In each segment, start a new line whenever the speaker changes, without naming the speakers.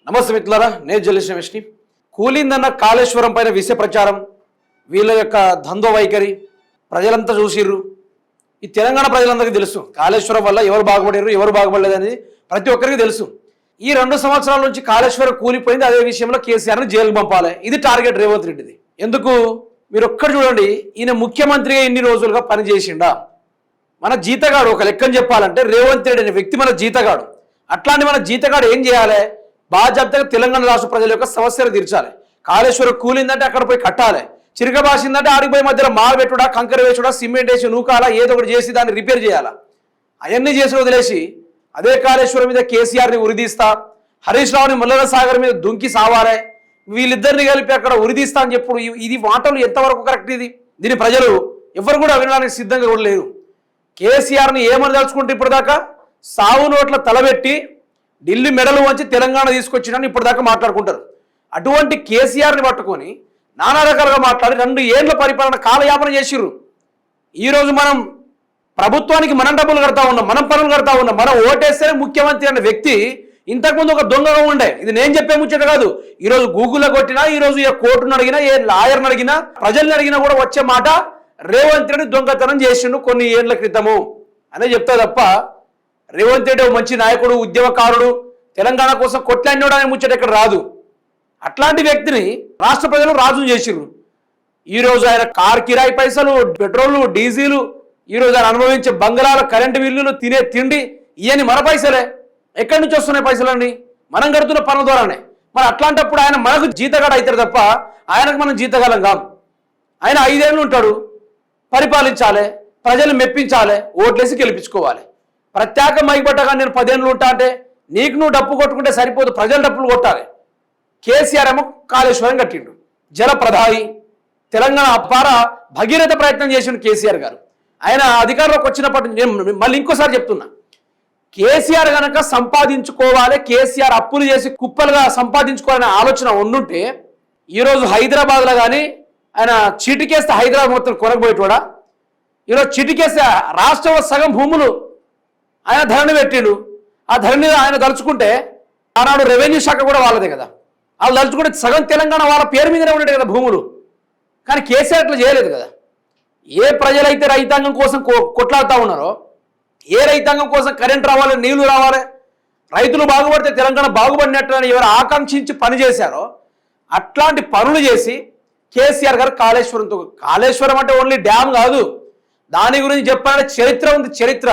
నమస్తే మిత్రులారా, నేను జర్నలిస్ట్ రమేష్ని. కూలిందన్న కాళేశ్వరం పైన విష ప్రచారం, వీళ్ళ యొక్క దందో వైఖరి ప్రజలంతా చూసిర్రు. ఈ తెలంగాణ ప్రజలందరికీ తెలుసు కాళేశ్వరం వల్ల ఎవరు బాగుపడారు, ఎవరు బాగుపడలేదని ప్రతి ఒక్కరికి తెలుసు. ఈ 2 సంవత్సరాల నుంచి కాళేశ్వరం కూలిపోయింది. అదే విషయంలో కేసీఆర్ని జైలుకు పంపాలి, ఇది టార్గెట్ రేవంత్ రెడ్డిది. ఎందుకు మీరు ఒక్కటి చూడండి, ఈయన ముఖ్యమంత్రిగా ఎన్ని రోజులుగా పనిచేసిండా? మన జీతగాడు ఒక లెక్కని చెప్పాలంటే రేవంత్ రెడ్డి అనే వ్యక్తి మన జీతగాడు. అట్లాంటి మన జీతగాడు ఏం చేయాలి? బాధ్యతగా తెలంగాణ రాష్ట్ర ప్రజల యొక్క సమస్యలు తీర్చాలి. కాళేశ్వరం కూలిందంటే అక్కడ పోయి కట్టాలి, చిరగబాసిందంటే ఆడికి పోయి మధ్యలో మాల్ పెట్టుడా, కంకర వేసుడా, సిమెంట్ వేసి నూకాలా, ఏదో ఒకటి చేసి దాన్ని రిపేర్ చేయాలా. అవన్నీ చేసి వదిలేసి అదే కాళేశ్వరం మీద కేసీఆర్ని ఉరిదీస్తా, హరీష్ రావుని ముల్లన సాగర్ మీద దుంకి సావాలే, వీళ్ళిద్దరిని కలిపి అక్కడ ఉరిదీస్తా అని చెప్పుడు ఇది మాటలు ఎంతవరకు కరెక్ట్? దీని ప్రజలు ఎవరు కూడా వినడానికి సిద్ధంగా కూడా లేరు. కేసీఆర్ని ఏమని తలుచుకుంటే ఇప్పటిదాకా సావు నోట్ల తలబెట్టి ఢిల్లీ మెడలు వంచి తెలంగాణ తీసుకొచ్చినని ఇప్పటిదాకా మాట్లాడుకుంటారు. అటువంటి కేసీఆర్ని పట్టుకొని నానా రకాలుగా మాట్లాడి 2 ఏళ్ల పరిపాలన కాలయాపన చేసిర్రు. ఈరోజు మనం ప్రభుత్వానికి మనం డబ్బులు కడతా ఉన్నాం, మనం పనులు కడతా ఉన్నాం. మనం ఓటేస్తేనే ముఖ్యమంత్రి అనే వ్యక్తి ఇంతకుముందు ఒక దొంగగా ఉండే. ఇది నేను చెప్పే ముచ్చట కాదు. ఈరోజు గూగుల్లో కొట్టినా, ఈరోజు ఏ కోర్టును అడిగినా, ఏ లాయర్ని అడిగినా, ప్రజల్ని అడిగినా కూడా వచ్చే మాట రేవంత్ రెడ్డి దొంగతనం చేసిండు కొన్ని ఏళ్ల క్రితము అనే చెప్తా తప్ప రేవంత్ రెడ్డి మంచి నాయకుడు, ఉద్యమకారుడు, తెలంగాణ కోసం కొట్లాడినోడు అనే ముచ్చట ఇక్కడ రాదు. అట్లాంటి వ్యక్తిని రాష్ట్ర ప్రజలు రాజును చేసిర్రు. ఈరోజు ఆయన కార్ కిరాయి పైసలు, పెట్రోలు, డీజిలు, ఈరోజు ఆయన అనుభవించే బంగ్లాల కరెంటు బిల్లులు, తినే తిండి, ఇవన్నీ మన పైసలే. ఎక్కడి నుంచి వస్తున్నాయి పైసలన్నీ? మనం కడుతున్న పనుల ద్వారానే. మరి అట్లాంటప్పుడు ఆయన మనకు జీతగాడు అవుతాడు తప్ప ఆయనకు మనం జీతగాలం కాం. ఆయన 5 ఏళ్ళు ఉంటాడు, పరిపాలించాలి, ప్రజలు మెప్పించాలి, ఓట్లేసి గెలిపించుకోవాలి. ప్రత్యేక మైపట్టగా నేను 10 ఏళ్ళు ఉంటా అంటే నీకు నువ్వు డప్పు కొట్టుకుంటే సరిపోదు, ప్రజలు డప్పులు కొట్టాలి. కేసీఆర్ ఏమో కాళేశ్వరం కట్టిండు, జలప్రదాయి, తెలంగాణ అపార భగీరథ ప్రయత్నం చేసిండు కేసీఆర్ గారు. ఆయన అధికారంలోకి వచ్చినప్పటి నేను మళ్ళీ ఇంకోసారి చెప్తున్నా, కేసీఆర్ కనుక సంపాదించుకోవాలి, కేసీఆర్ అప్పులు చేసి కుప్పలుగా సంపాదించుకోవాలనే ఆలోచన ఉండుంటే ఈరోజు హైదరాబాద్లో కానీ ఆయన చీటికేస్తే హైదరాబాద్ మొత్తం కొనకపోయేటోడా? ఈరోజు చీటికేస్తే రాష్ట్రంలో సగం భూములు ఆయన ధరణి పెట్టిండు. ఆ ధరణి ఆయన తలుచుకుంటే ఆనాడు రెవెన్యూ శాఖ కూడా వాళ్ళదే కదా. వాళ్ళు తలుచుకుంటే సగం తెలంగాణ వాళ్ళ పేరు మీదనే ఉండేది కదా భూములు. కానీ కేసీఆర్ అట్లా చేయలేదు కదా. ఏ ప్రజలైతే రైతాంగం కోసం కొట్లాడుతూ ఉన్నారో, ఏ రైతాంగం కోసం కరెంట్ రావాలి, నీళ్లు రావాలి, రైతులు బాగుపడితే తెలంగాణ బాగుపడినట్టు అని ఎవరు ఆకాంక్షించి పనిచేశారో అట్లాంటి పనులు చేసి కేసీఆర్ గారు కాళేశ్వరం అంటే ఓన్లీ డ్యామ్ కాదు, దాని గురించి చెప్పాలంటే చరిత్ర ఉంది. చరిత్ర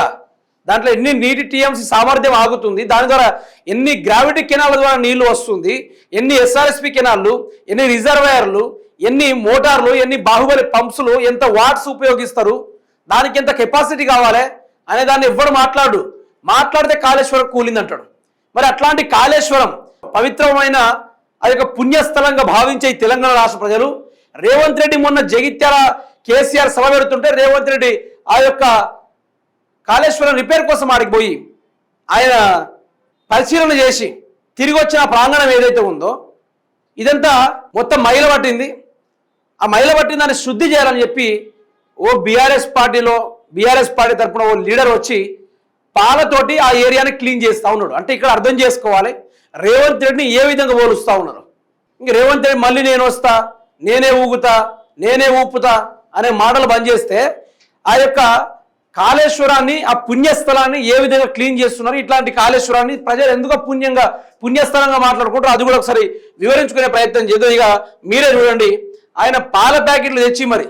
దాంట్లో ఎన్ని నీటి టీఎంసీ సామర్థ్యం ఆగుతుంది, దాని ద్వారా ఎన్ని గ్రావిటీ కెనాల ద్వారా నీళ్లు వస్తుంది, ఎన్ని ఎస్ఆర్ఎస్పి కెనాళ్ళు, ఎన్ని రిజర్వాయర్లు, ఎన్ని మోటార్లు, ఎన్ని బాహుబలి పంప్స్లు, ఎంత వాట్స్ ఉపయోగిస్తారు, దానికి ఎంత కెపాసిటీ కావాలి అనే దాన్ని ఎవ్వడు మాట్లాడితే కాళేశ్వరం కూలిందంటాడు. మరి అట్లాంటి కాళేశ్వరం పవిత్రమైన అది ఒక పుణ్యస్థలంగా భావించే ఈ తెలంగాణ రాష్ట్ర ప్రజలు రేవంత్ రెడ్డి మొన్న జగిత్యాల కేసీఆర్ సభ పెడుతుంటే రేవంత్ రెడ్డి ఆ యొక్క కాళేశ్వరం రిపేర్ కోసం ఆడికి పోయి ఆయన పరిశీలన చేసి తిరిగి వచ్చిన ప్రాంగణం ఏదైతే ఉందో ఇదంతా మొత్తం మైల పట్టింది. ఆ మైల పట్టింది దాన్ని శుద్ధి చేయాలని చెప్పి బీఆర్ఎస్ పార్టీ తరఫున ఓ లీడర్ వచ్చి పాలతోటి ఆ ఏరియాని క్లీన్ చేస్తూ ఉన్నాడు. అంటే ఇక్కడ అర్థం చేసుకోవాలి రేవంత్ రెడ్డిని ఏ విధంగా పోలుస్తూ ఉన్నారు. ఇంక రేవంత్ రెడ్డి మళ్ళీ నేను వస్తా, నేనే ఊగుతా, నేనే ఊపుతా అనే మాటలు బంద్ చేస్తే ఆ యొక్క కాళేశ్వరాన్ని, ఆ పుణ్యస్థలాన్ని ఏ విధంగా క్లీన్ చేస్తున్నారు, ఇట్లాంటి కాళేశ్వరాన్ని ప్రజలు ఎందుకు పుణ్యస్థలంగా మాట్లాడుకుంటారు అది కూడా ఒకసారి వివరించుకునే ప్రయత్నం చేద్దాం. ఇక మీరే చూడండి, ఆయన పాల ప్యాకెట్లు తెచ్చి మరి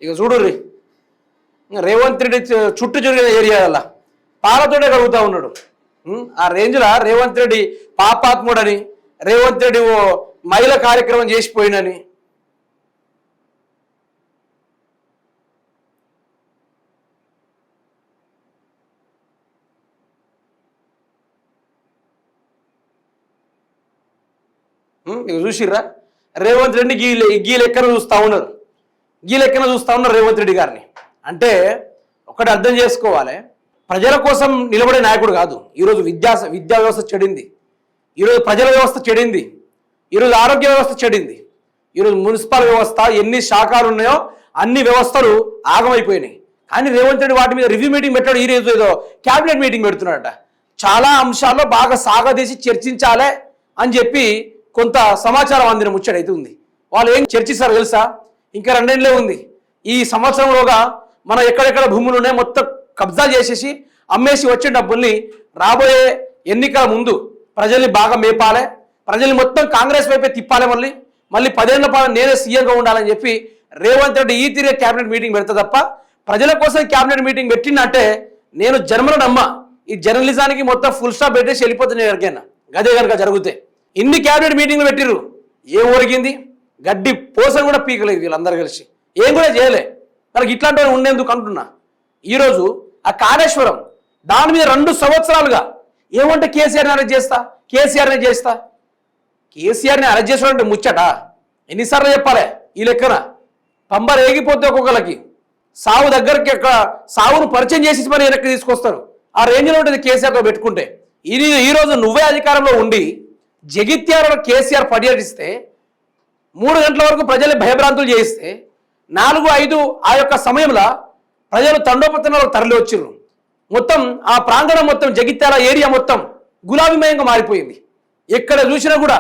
ఇక చూడుర్రి రేవంత్ రెడ్డి చుట్టూ జరిగిన ఏరియాల పాలతోనే కలుగుతూ ఉన్నాడు. ఆ రేంజ్లో రేవంత్ రెడ్డి పాపాత్ముడని, రేవంత్ రెడ్డి ఓ మహిళ కార్యక్రమం చేసిపోయినని. ఇక చూసిర్రా రేవంత్ రెడ్డిని గీ లెక్కన చూస్తూ ఉన్నారు, రేవంత్ రెడ్డి గారిని. అంటే ఒకటి అర్థం చేసుకోవాలి, ప్రజల కోసం నిలబడే నాయకుడు కాదు. ఈరోజు విద్యా వ్యవస్థ చెడింది, ఈరోజు ప్రజల వ్యవస్థ చెడింది, ఈరోజు ఆరోగ్య వ్యవస్థ చెడింది, ఈరోజు మున్సిపల్ వ్యవస్థ, ఎన్ని శాఖలు ఉన్నాయో అన్ని వ్యవస్థలు ఆగమైపోయినాయి. కానీ రేవంత్ రెడ్డి వాటి మీద రివ్యూ మీటింగ్ పెట్టాడు. ఈరోజు ఏదో క్యాబినెట్ మీటింగ్ పెడుతున్నాడట. చాలా అంశాల్లో బాగా సాగదీసి చర్చించాలి, అని చెప్పి కొంత సమాచారం అందిన ముచ్చటైతే ఉంది. వాళ్ళు ఏం చర్చిస్తారు తెలుసా? ఇంకా 2 నెలలే ఉంది. ఈ సంవత్సరంలోగా మనం ఎక్కడెక్కడ భూములు ఉన్నాయి మొత్తం కబ్జా చేసేసి అమ్మేసి వచ్చే డబ్బుల్ని రాబోయే ఎన్నికల ముందు ప్రజల్ని బాగా మేపాలి, ప్రజల్ని మొత్తం కాంగ్రెస్ వైపే తిప్పాలి, మళ్ళీ 10 ఏళ్ల పాటు నేనే సీఎంగా ఉండాలని చెప్పి రేవంత్ రెడ్డి ఈ తీరే క్యాబినెట్ మీటింగ్ పెడతా తప్ప ప్రజల కోసం క్యాబినెట్ మీటింగ్ పెట్టిందంటే నేను జన్మలో నమ్మ. ఈ జర్నలిజానికి మొత్తం ఫుల్ స్టాప్ పెట్టేసి వెళ్ళిపోతుంది ఎవరికైనా గదే కనుక జరిగితే. ఇన్ని క్యాబినెట్ మీటింగ్లు పెట్టిర్రు, ఏం ఒరిగింది? గడ్డి పోసని కూడా పీకలేదు వీళ్ళందరూ కలిసి, ఏం కూడా చేయలే. మనకి ఇట్లాంటి వాళ్ళు ఉండేందుకు అంటున్నా. ఈరోజు ఆ కాళేశ్వరం దాని మీద 2 సంవత్సరాలుగా ఏమంటే కేసీఆర్ని అరెస్ట్ చేస్తా, కేసీఆర్ని చేస్తా. కేసీఆర్ని అరెస్ట్ చేసాడంటే ముచ్చట ఎన్నిసార్లు చెప్పాలి? ఈ లెక్కన పంబ రేగిపోతే ఒక్కొక్కరికి సావు దగ్గరికి సావును పరిచయం చేసి మరి వెనక్కి తీసుకొస్తారు. ఆ రేంజ్లో ఉంటుంది కేసీఆర్తో పెట్టుకుంటే. ఈరోజు నువ్వే అధికారంలో ఉండి జగిత్యాలలో కేసీఆర్ పర్యటిస్తే 3 గంటల వరకు ప్రజల్ని భయభ్రాంతులు చేయిస్తే 4-5 ఆ యొక్క సమయంలో ప్రజలు తండోపతండాలకు తరలి వచ్చిర్రు. మొత్తం ఆ ప్రాంగణం మొత్తం జగిత్యాల ఏరియా మొత్తం గులాబీమయంగా మారిపోయింది. ఎక్కడ చూసినా కూడా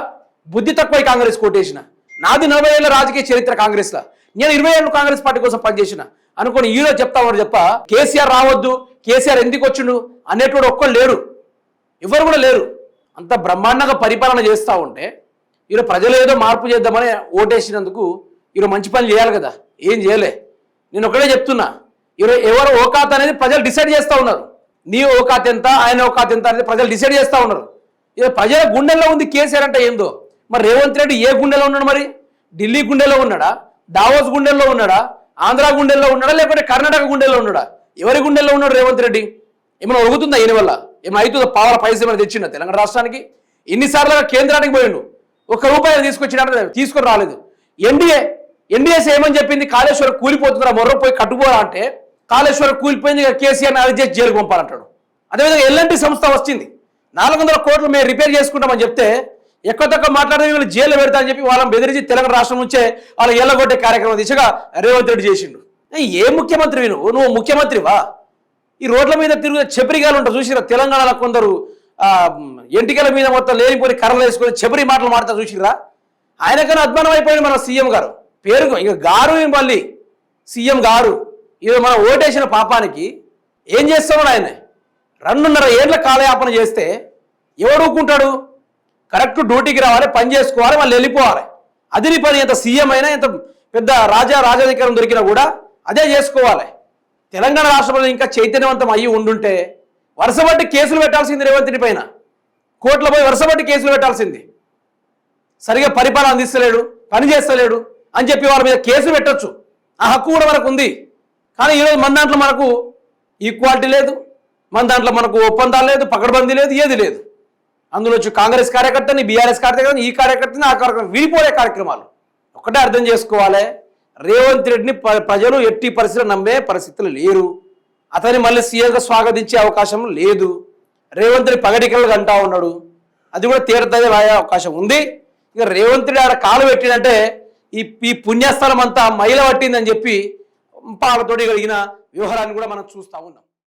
బుద్ధి తక్కువ కాంగ్రెస్ కోటేసిన. నాది 40 ఏళ్ళ రాజకీయ చరిత్ర కాంగ్రెస్లో, నేను 20 ఏళ్ళు కాంగ్రెస్ పార్టీ కోసం పనిచేసిన అనుకుని ఈరోజు చెప్తామని చెప్ప కేసీఆర్ రావద్దు, కేసీఆర్ ఎందుకు వచ్చిండు అనేటువంటి ఒక్కరు లేరు, ఎవరు కూడా లేరు. అంత బ్రహ్మాండంగా పరిపాలన చేస్తూ ఉంటే ఈరోజు ప్రజలు ఏదో మార్పు చేద్దామని ఓటేసినందుకు ఈరోజు మంచి పని చేయాలి కదా, ఏం చేయలే. నేను ఒకటే చెప్తున్నా, ఈరోజు ఎవరు ఓకాత అనేది ప్రజలు డిసైడ్ చేస్తూ ఉన్నారు. నీ ఓకాత ఎంత, ఆయన ఓకాత ఎంత అనేది ప్రజలు డిసైడ్ చేస్తూ ఉన్నారు. ఈరోజు ప్రజల గుండెల్లో ఉంది కేసీఆర్ అంటే ఏందో. మరి రేవంత్ రెడ్డి ఏ గుండెలో ఉన్నాడు? మరి ఢిల్లీ గుండెలో ఉన్నాడా, దావోస్ గుండెల్లో ఉన్నాడా, ఆంధ్ర గుండెల్లో ఉన్నాడా, లేకపోతే కర్ణాటక గుండెల్లో ఉన్నాడా? ఎవరి గుండెల్లో ఉన్నాడు రేవంత్ రెడ్డి? ఏమైనా ఒరుగుతుందా ఈయన వల్ల? ఏమైనా అవుతుందో? పావుల పైసలు ఏమైనా తెచ్చిండా తెలంగాణ రాష్ట్రానికి? ఇన్నిసార్లుగా కేంద్రానికి పోయిండు, ₹1 తీసుకొచ్చినట్టు తీసుకొని రాలేదు. ఎన్డీఏస్ ఏమని చెప్పింది? కాళేశ్వరం కూలిపోతుందా, మొర్ర పోయి కట్టుకోరా అంటే కాళేశ్వరం కూలిపోయింది, కేసీఆర్ని అరెస్ట్ చేసి జైలుకు పంపాలంటాడు. అదేవిధంగా ఎల్ఎన్టీ సంస్థ వచ్చింది, 400 కోట్లు మేము రిపేర్ చేసుకుంటామని చెప్తే ఎక్కువ తక్కువ మాట్లాడితే వీళ్ళు జైలు పెడతా అని చెప్పి వాళ్ళని బెదిరించి తెలంగాణ రాష్ట్రం నుంచే వాళ్ళు ఎల్లగొట్టే కార్యక్రమం దిశగా రేవంత్ రెడ్డి చేసిండు. ఏ ముఖ్యమంత్రివి నువ్వు ముఖ్యమంత్రివా? ఈ రోడ్ల మీద తిరిగే చెబరిగాలు ఉంటారు చూసిరా తెలంగాణలో కొందరు, ఎంటికల మీద మొత్తం లేనిపోయి కర్రలు వేసుకొని చెబరి మాటలు మాడతారు చూసిరా. ఆయనకన్నా అద్మానం అయిపోయింది మన సీఎం గారు. పేరు ఇక గారు, మళ్ళీ సీఎం గారు. ఇది మనం ఓటేసిన పాపానికి ఏం చేస్తున్నాడు ఆయన? 2.5 ఏళ్ల కాలయాపన చేస్తే ఎవడు ఊరుకుంటాడు? కరెక్ట్ డ్యూటీకి రావాలి, పని చేసుకోవాలి, మళ్ళీ వెళ్ళిపోవాలి. అది నీ పని. ఎంత సీఎం అయినా, ఎంత పెద్ద రాజాధికారం దొరికినా కూడా అదే చేసుకోవాలి. తెలంగాణ రాష్ట్రంలో ఇంకా చైతన్యవంతం అయ్యి ఉండుంటే వరుసబట్టి కేసులు పెట్టాల్సింది రేవంత్ రెడ్డి పైన, కోర్టులో పోయి వరుసబట్టి కేసులు పెట్టాల్సింది. సరిగా పరిపాలన అందిస్తలేడు, పని చేస్తలేడు అని చెప్పి వాళ్ళ మీద కేసులు పెట్టచ్చు, ఆ హక్కు కూడా మనకు ఉంది. కానీ ఈరోజు మన దాంట్లో మనకు ఈక్వాలిటీ లేదు, మన దాంట్లో మనకు ఒప్పందాలు లేదు, పకడ్బందీ లేదు, ఏది లేదు. అందులో వచ్చి కాంగ్రెస్ కార్యకర్తని, బీఆర్ఎస్ కార్యకర్తని, ఈ కార్యకర్తని, ఆ కార్యక్రమం విడిపోయే కార్యక్రమాలు. ఒకటే అర్థం చేసుకోవాలి, రేవంత్ రెడ్డిని ప్రజలు ఎట్టి పరిస్థితులు నమ్మే పరిస్థితులు లేరు. అతన్ని మళ్ళీ సీఎంగా స్వాగతించే అవకాశం లేదు. రేవంత్ రెడ్డి పగటికలు అంటా ఉన్నాడు, అది కూడా తీర్థమే రాయే అవకాశం ఉంది. ఇక రేవంత్ రెడ్డి ఆడ కాలు పెట్టినంటే ఈ పుణ్యస్థలం అంతా మైల పట్టిందని చెప్పి పాలతోటి కలిగిన వ్యవహారాన్ని కూడా మనం చూస్తూ ఉన్నాం.